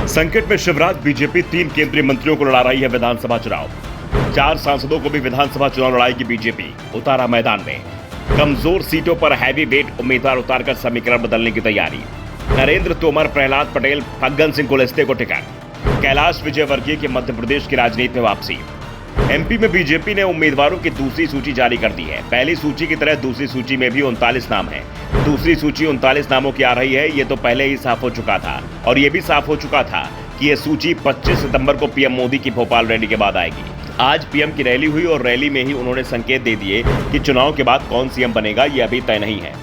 संकट में शिवराज बीजेपी 3 केंद्रीय मंत्रियों को लड़ा रही है विधानसभा चुनाव। 4 सांसदों को भी विधानसभा चुनाव लड़ाएगी बीजेपी, उतारा मैदान में। कमजोर सीटों पर हैवी वेट उम्मीदवार उतारकर समीकरण बदलने की तैयारी। नरेंद्र तोमर, प्रहलाद पटेल, फग्गन सिंह कुलस्ते को टिकट। कैलाश विजयवर्गीय की मध्य प्रदेश की राजनीति में वापसी। एमपी में बीजेपी ने उम्मीदवारों की दूसरी सूची जारी कर दी है। पहली सूची की तरह दूसरी सूची में भी 39 नाम हैं। दूसरी सूची 39 नामों की आ रही है। ये तो पहले ही साफ हो चुका था और ये भी साफ हो चुका था कि ये सूची 25 सितंबर को पीएम मोदी की भोपाल रैली के बाद आएगी। आज पीएम की रैली हुई और रैली में ही उन्होंने संकेत दे दिए कि चुनाव के बाद कौन सीएम बनेगा ये अभी तय नहीं है।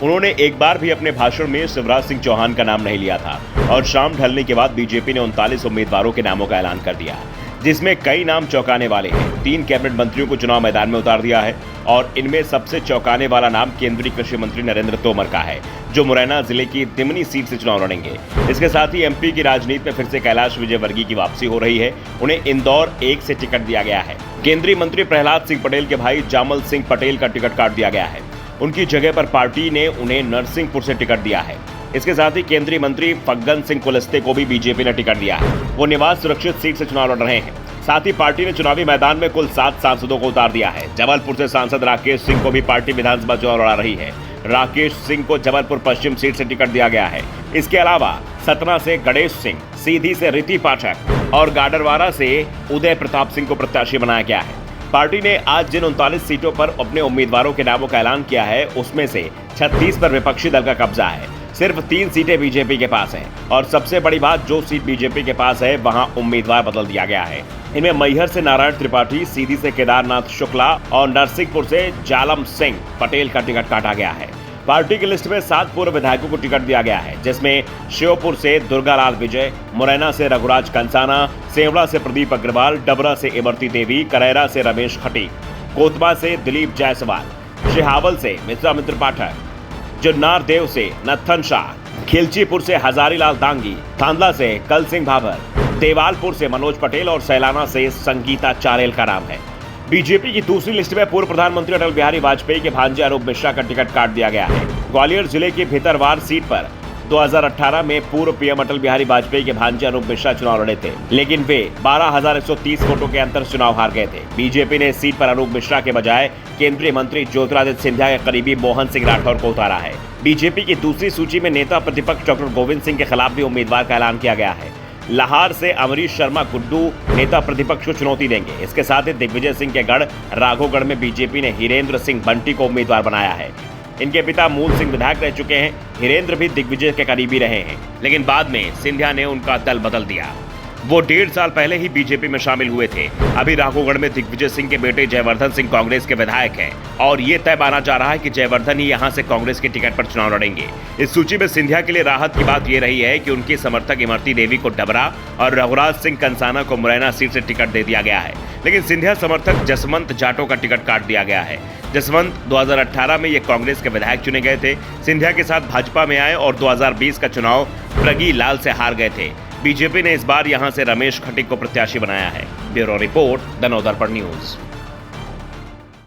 उन्होंने एक बार भी अपने भाषण में शिवराज सिंह चौहान का नाम नहीं लिया था और शाम ढलने के बाद बीजेपी ने 39 उम्मीदवारों के नामों का ऐलान कर दिया, जिसमें कई नाम चौंकाने वाले हैं। 3 कैबिनेट मंत्रियों को चुनाव मैदान में उतार दिया है और इनमें सबसे चौंकाने वाला नाम केंद्रीय कृषि मंत्री नरेंद्र तोमर का है, जो मुरैना जिले की दिमनी सीट से चुनाव लड़ेंगे। इसके साथ ही एमपी की राजनीति में फिर से कैलाश विजयवर्गीय की वापसी हो रही है। उन्हें इंदौर 1 से टिकट दिया गया है। केंद्रीय मंत्री प्रहलाद सिंह पटेल के भाई जामल सिंह पटेल का टिकट काट दिया गया है। उनकी जगह पर पार्टी ने उन्हें नरसिंहपुर से टिकट दिया है। इसके साथ ही केंद्रीय मंत्री फग्गन सिंह कुलस्ते को भी बीजेपी ने टिकट दिया है। वो निवास सुरक्षित सीट से चुनाव लड़ रहे हैं। साथ ही पार्टी ने चुनावी मैदान में कुल 7 सांसदों को उतार दिया है। जबलपुर से सांसद राकेश सिंह को भी पार्टी विधानसभा चुनाव लड़ा रही है। राकेश सिंह को जबलपुर पश्चिम सीट से टिकट दिया गया है। इसके अलावा सतना से गणेश सिंह, सीधी से रीति पाठक और गाडरवारा से उदय प्रताप सिंह को प्रत्याशी बनाया गया है। पार्टी ने आज जिन 39 सीटों पर अपने उम्मीदवारों के नामों का ऐलान किया है, उसमें से 36 पर विपक्षी दल का कब्जा है। सिर्फ 3 सीटें बीजेपी के पास हैं और सबसे बड़ी बात, जो सीट बीजेपी के पास है वहां उम्मीदवार बदल दिया गया है। इनमें मैहर से नारायण त्रिपाठी, सीधी से केदारनाथ शुक्ला और नरसिंहपुर से जालम सिंह पटेल का टिकट काटा गया है। पार्टी की लिस्ट में 7 पूर्व विधायकों को टिकट दिया गया है, जिसमें श्योपुर से दुर्गालाल विजय, मुरैना से रघुराज कंसाना, सेवड़ा से प्रदीप अग्रवाल, डबरा से इमरती देवी, करैरा से रमेश खटीक, कोतबा से दिलीप जायसवाल, शिहावल से विश्वामित्र पाठक, जुन्नार देव से नत्थन शाह, खिलचीपुर से हजारीलाल दांगी, थांदला से कल सिंह भाभर, देवालपुर से मनोज पटेल और सैलाना से संगीता चारेल का नाम है। बीजेपी की दूसरी लिस्ट में पूर्व प्रधानमंत्री अटल बिहारी वाजपेयी के भांजे अनूप मिश्रा का टिकट काट दिया गया है। ग्वालियर जिले की भितरवार सीट पर 2018 में पूर्व पीएम अटल बिहारी वाजपेयी के भांजे अनूप मिश्रा चुनाव लड़े थे, लेकिन वे 12,130 वोटों के अंतर चुनाव हार गए थे। बीजेपी ने इस सीट पर अनूप मिश्रा के बजाय केंद्रीय मंत्री ज्योतिरादित्य सिंधिया के करीबी मोहन सिंह राठौर को उतारा है। बीजेपी की दूसरी सूची में नेता प्रतिपक्ष डॉक्टर गोविंद सिंह के खिलाफ भी उम्मीदवार का ऐलान किया गया है। लाहौर से अमरीश शर्मा गुड्डू नेता प्रतिपक्ष को चुनौती देंगे। इसके साथ ही दिग्विजय सिंह के गढ़ राघोगढ़ में बीजेपी ने हिरेंद्र सिंह बंटी को उम्मीदवार बनाया है। इनके पिता मूल सिंह विधायक रह चुके हैं। हिरेंद्र भी दिग्विजय के करीबी रहे हैं, लेकिन बाद में सिंधिया ने उनका दल बदल दिया। वो 1.5 साल पहले ही बीजेपी में शामिल हुए थे। अभी राघोगढ़ में दिग्विजय सिंह के बेटे जयवर्धन सिंह कांग्रेस के विधायक हैं और ये तय माना जा रहा है कि जयवर्धन ही यहां से कांग्रेस के टिकट पर चुनाव लड़ेंगे। इस सूची में सिंधिया के लिए राहत की बात ये रही है कि उनकी समर्थक इमरती देवी को डबरा और रघुराज सिंह कंसाना को मुरैना सीट से टिकट दे दिया गया है, लेकिन सिंधिया समर्थक जसवंत जाटों का टिकट काट दिया गया है। जसवंत 2018 में ये कांग्रेस के विधायक चुने गए थे, सिंधिया के साथ भाजपा में आए और 2020 का चुनाव प्रगी लाल से हार गए थे। बीजेपी ने इस बार यहां से रमेश खटीक को प्रत्याशी बनाया है। Bureau report, the Navdarpan news.